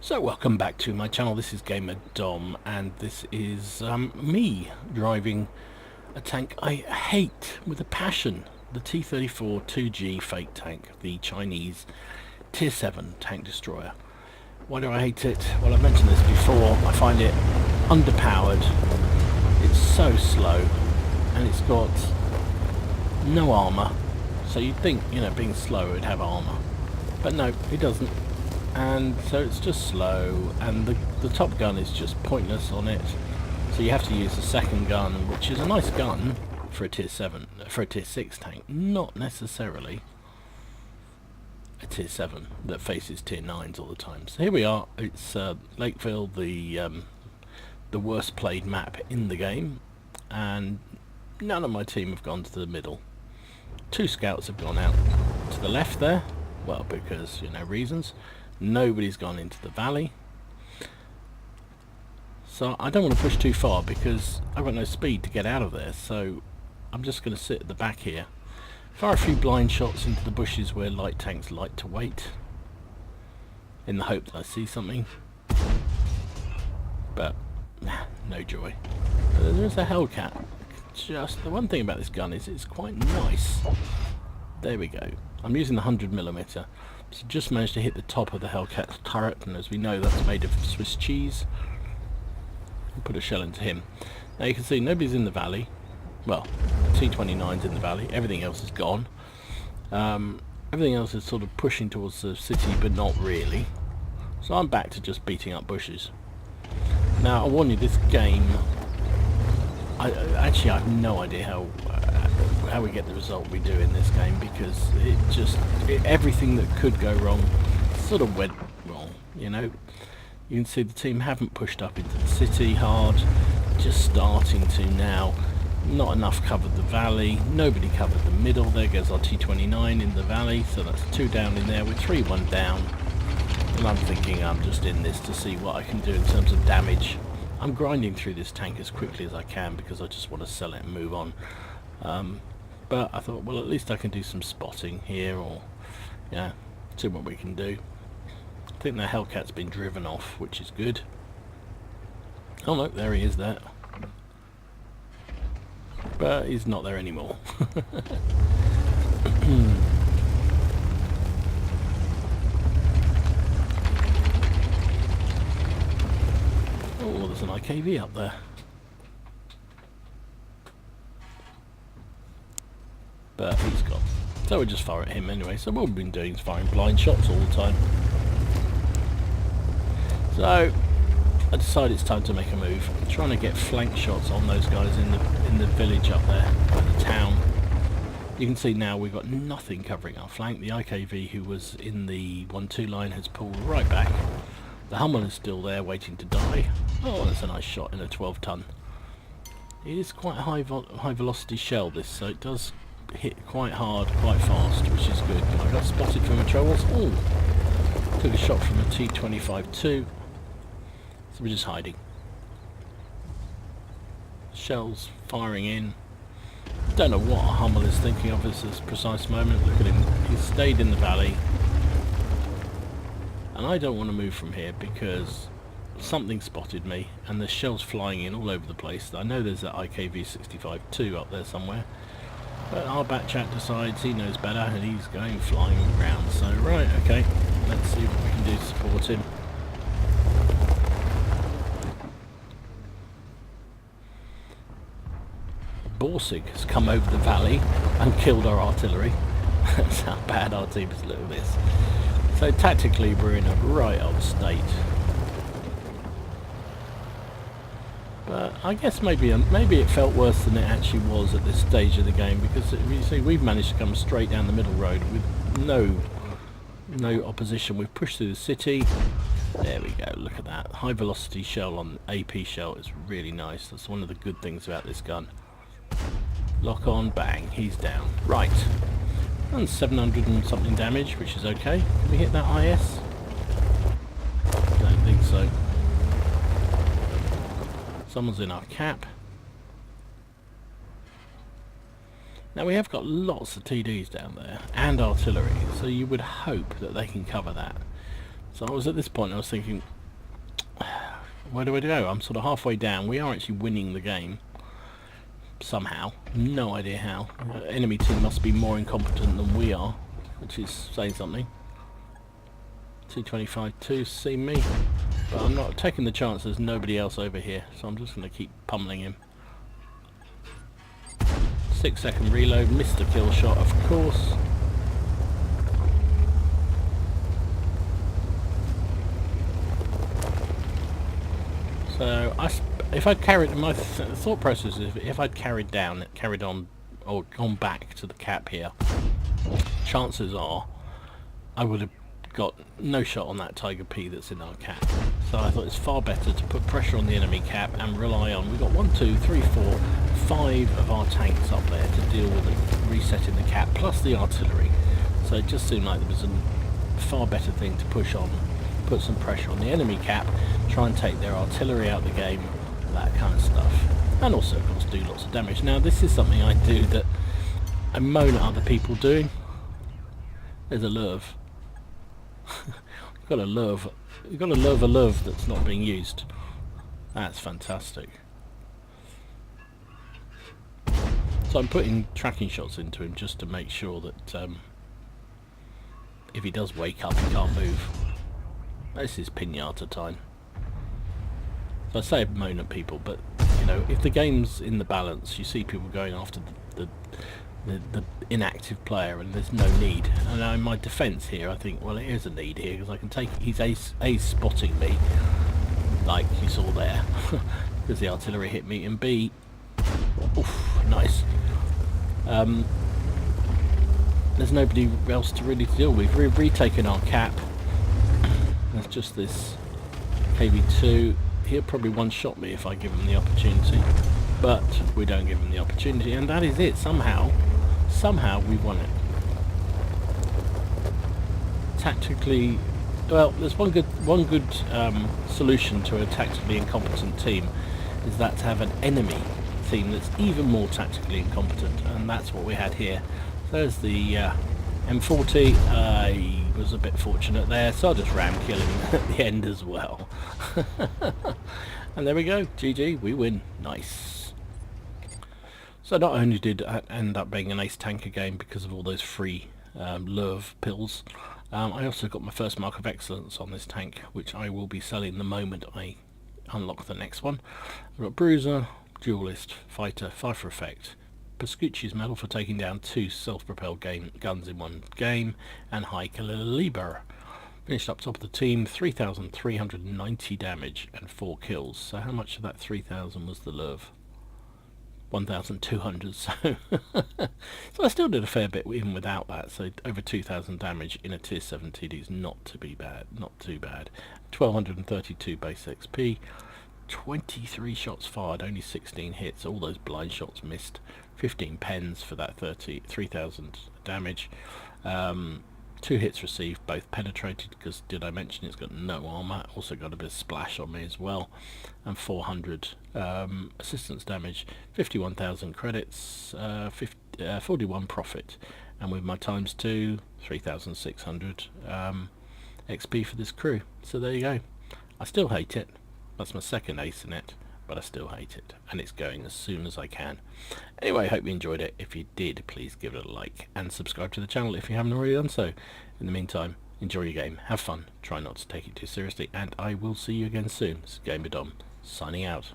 So welcome back to my channel. This is Gamer Dom, and this is me driving a tank I hate with a passion, the T-34-2G fake tank, the Chinese Tier 7 tank destroyer. Why do I hate it? Well, I've mentioned this before. I find it underpowered, it's so slow, and it's got no armour. So you'd think, you know, being slow it would have armour, but no, it doesn't. And so it's just slow, and the top gun is just pointless on it. So you have to use the second gun, which is a nice gun for a tier 7, for a tier 6 tank, not necessarily a tier 7 that faces tier 9s all the time. So here we are. It's Lakeville, the worst played map in the game, and none of my team have gone to the middle. 2 scouts have gone out to the left there, well, because, you know, reasons. Nobody's gone into the valley, so I don't want to push too far because I've got no speed to get out of there, so I'm just going to sit at the back here, fire a few blind shots into the bushes where light tanks like to wait, in the hope that I see something, but no joy. There's a Hellcat. Just the one thing about this gun is it's quite nice. There we go. I'm using the 100mm. So just managed to hit the top of the Hellcat's turret, and as we know, that's made of Swiss cheese. I'll put a shell into him. Now you can see nobody's in the valley. Well, T-29's in the valley. Everything else is gone. Everything else is sort of pushing towards the city, but not really. So I'm back to just beating up bushes. Now I warn you, this game, I have no idea how we get the result we do in this game, because everything that could go wrong sort of went wrong, you know. You can see the team haven't pushed up into the city hard, just starting to now. Not enough covered the valley, nobody covered the middle. There goes our T-29 in the valley, so that's 2 down in there with 3-1 down. And I'm thinking I'm just in this to see what I can do in terms of damage. I'm grinding through this tank as quickly as I can because I just want to sell it and move on. But I thought, well, at least I can do some spotting here, or yeah, see what we can do. I think the Hellcat's been driven off, which is good. Oh no, there he is there. But he's not there anymore. Oh, there's an IKV up there. But he's gone. So we'll just fire at him anyway. So what we've been doing is firing blind shots all the time. So I decided it's time to make a move. I'm trying to get flank shots on those guys in the village up there, the town. You can see now we've got nothing covering our flank. The IKV who was in the 1-2 line has pulled right back. The Hummel is still there waiting to die. Oh, that's a nice shot in a 12-ton. It is quite a high velocity shell, this, so it does hit quite hard, quite fast, which is good. I got spotted from a Trolls. Oh, took a shot from a T-35-2. So we're just hiding. Shells firing in. Don't know what a Hummel is thinking of at this precise moment. Look at him. He's stayed in the valley. And I don't want to move from here because something spotted me, and there's shells flying in all over the place. I know there's that IKV-65-2 up there somewhere. But our back chat decides he knows better, and he's going flying around. So right, okay, let's see what we can do to support him. Borsig has come over the valley and killed our artillery. That's how bad our team is at this. So tactically we're in a right old state. But I guess maybe it felt worse than it actually was at this stage of the game, because you see we've managed to come straight down the middle road with no opposition. We've pushed through the city. There we go, look at that. High velocity shell on AP shell is really nice. That's one of the good things about this gun. Lock on, bang, he's down. Right. And 700 and something damage, which is okay. Can we hit that IS? Don't think so. Someone's in our cap. Now we have got lots of TDs down there and artillery, so you would hope that they can cover that. So I was at this point, I was thinking, Where do I go? I'm sort of halfway down. We are actually winning the game. Somehow. No idea how. Enemy team must be more incompetent than we are, which is saying something. T-34-2G see me. But I'm not taking the chance there's nobody else over here, so I'm just going to keep pummeling him. 6-second reload, missed a kill shot of course. So if I'd carried, my thought process is if I'd carried on, or gone back to the cap here, chances are I would have got no shot on that Tiger P that's in our cap. So I thought it's far better to put pressure on the enemy cap and rely on, we've got 1, 2, 3, 4, 5 of our tanks up there to deal with resetting the cap, plus the artillery. So it just seemed like there was a far better thing to push on, put some pressure on the enemy cap, try and take their artillery out of the game, that kind of stuff. And also, of course, do lots of damage. Now, this is something I do that I moan at other people doing. There's a love. You've got to love a love that's not being used. That's fantastic. So I'm putting tracking shots into him just to make sure that if he does wake up, he can't move. This is pinata time. So I say I moan at people, but you know, if the game's in the balance, you see people going after the inactive player, and there's no need. And in my defence here, I think, well, it is a need here because I can take. He's A spotting me, like you saw there, because the artillery hit me, and B, oof, nice. There's nobody else to really deal with. We've retaken our cap. There's just this KV2. He'll probably one-shot me if I give him the opportunity, but we don't give him the opportunity, and that is it. Somehow we won it. Tactically, well, there's one good solution to a tactically incompetent team, is that to have an enemy team that's even more tactically incompetent, and that's what we had here. There's the M40. I was a bit fortunate there, so I just ram kill him at the end as well. And there we go, GG, we win. Nice. So not only did it end up being an ace tanker game because of all those free love pills, I also got my first mark of excellence on this tank, which I will be selling the moment I unlock the next one. I've got Bruiser, Duelist, Fighter, 5 for effect, Pascucci's medal for taking down 2 self-propelled guns in one game, and High Caliber. Finished up top of the team, 3,390 damage and 4 kills. So how much of that 3,000 was the love? 1,200. So so I still did a fair bit even without that. So over 2,000 damage in a tier 7 TD is not too bad. 1,232 base XP. 23 shots fired, only 16 hits, all those blind shots missed. 15 pens for that 3,000 damage. 2 hits received, both penetrated, because did I mention it's got no armor, also got a bit of splash on me as well, and 400 assistance damage, 51,000 credits, 41 profit, and with my times 2, 3,600 XP for this crew. So there you go. I still hate it. That's my second ace in it, but I still hate it, and it's going as soon as I can. Anyway, I hope you enjoyed it. If you did, please give it a like and subscribe to the channel if you haven't already done so. In the meantime, enjoy your game, have fun, try not to take it too seriously, and I will see you again soon. This is Gamer Dom, signing out.